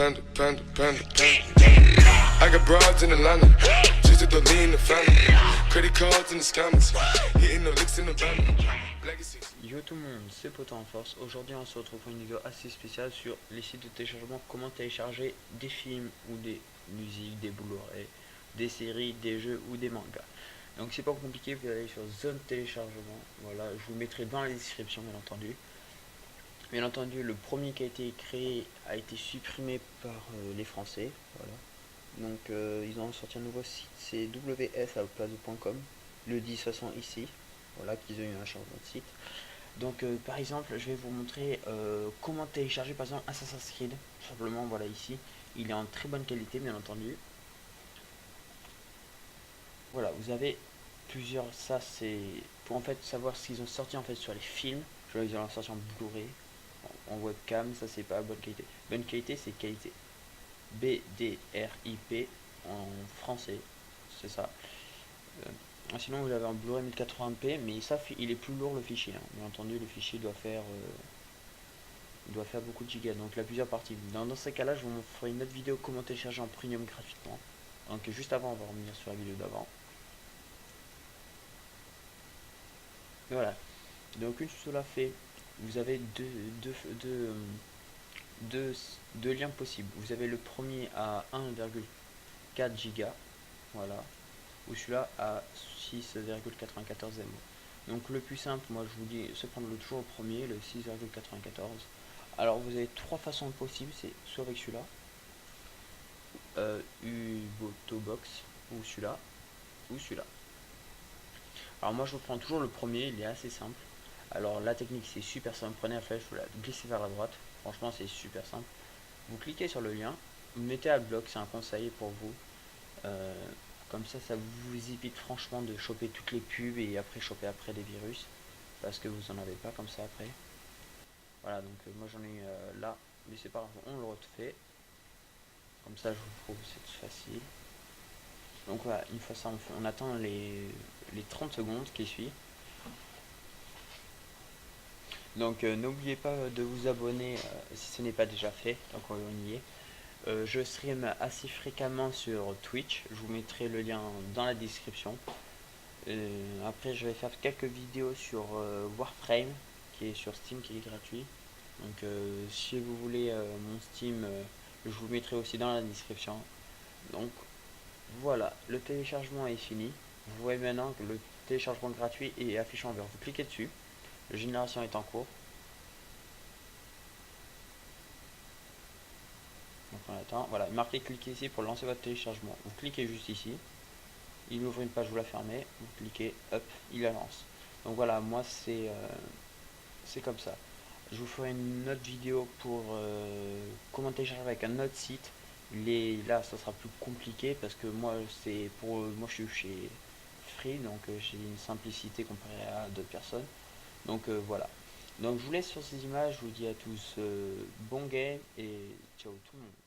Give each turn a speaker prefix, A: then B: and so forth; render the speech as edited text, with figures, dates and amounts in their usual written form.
A: panda, panda, panda, panda. I got broads in Atlanta, just to lean the family. Credit cards in the scammers, hitting the licks in the van. Legacy.
B: Yo tout le monde, c'est Poto en force. Aujourd'hui on se retrouve pour une vidéo assez spéciale sur les sites de téléchargement, comment télécharger des films ou des musiques, des Blu-ray, des séries, des jeux ou des mangas. Donc c'est pas compliqué, vous allez sur zone téléchargement, voilà, je vous mettrai dans la description bien entendu. Bien entendu, le premier qui a été créé a été supprimé par les Français, voilà. Donc ils ont sorti un nouveau site, c'est ws@plazo.com, le dit de toute façon ici, voilà, qu'ils ont eu un changement de site. Donc par exemple, je vais vous montrer comment télécharger par exemple Assassin's Creed, tout simplement, voilà ici, il est en très bonne qualité bien entendu. Voilà, vous avez plusieurs, ça c'est pour en fait savoir ce qu'ils ont sorti en fait sur les films. Je vois qu'ils ont sorti en Blu-ray, en webcam, ça c'est pas bonne qualité. Bonne qualité c'est qualité BDRIP en français, c'est ça. Sinon vous avez un Blu-ray 1080p, mais ça il est plus lourd le fichier, hein. Bien entendu le fichier doit faire beaucoup de gigas, donc il a plusieurs parties. Dans ces cas là je vous ferai une autre vidéo comment télécharger en premium gratuitement. Donc juste avant on va revenir sur la vidéo d'avant. Voilà, donc une fois cela fait, vous avez deux liens possibles. Vous avez le premier à 1,4 giga, voilà, ou celui-là à 6,94 MB. Donc le plus simple, moi je vous dis, c'est prendre toujours le premier, le 6,94. Alors vous avez trois façons possibles, c'est soit avec celui-là, Ubotobox, ou celui-là, ou celui-là. Alors moi je prends toujours le premier, il est assez simple. Alors la technique c'est super simple, prenez la flèche, vous la glissez vers la droite, franchement c'est super simple. Vous cliquez sur le lien, vous mettez à bloc, c'est un conseil pour vous. Comme ça vous évite franchement de choper toutes les pubs et après choper après des virus. Parce que vous en avez pas comme ça après. Voilà, donc moi j'en ai là, mais c'est pas grave, on le refait. Comme ça je vous prouve que c'est facile. Donc voilà, une fois ça on attend les 30 secondes qui suivent. Donc n'oubliez pas de vous abonner si ce n'est pas déjà fait, donc on y est. Je stream assez fréquemment sur Twitch, je vous mettrai le lien dans la description. Après je vais faire quelques vidéos sur Warframe qui est sur Steam, qui est gratuit. Donc si vous voulez mon Steam, je vous mettrai aussi dans la description. Donc voilà, le téléchargement est fini. Vous voyez maintenant que le téléchargement gratuit est affiché en vert. Vous cliquez dessus, la génération est en cours. Donc on attend, voilà, marquez cliquez ici pour lancer votre téléchargement. Vous cliquez juste ici, il ouvre une page, vous la fermez, vous cliquez, hop, il la lance. Donc voilà, moi c'est comme ça. Je vous ferai une autre vidéo pour comment télécharger avec un autre site. Là ça sera plus compliqué parce que moi moi je suis chez Free, donc j'ai une simplicité comparée à d'autres personnes. Donc voilà. Donc je vous laisse sur ces images, je vous dis à tous bon game et ciao tout le monde.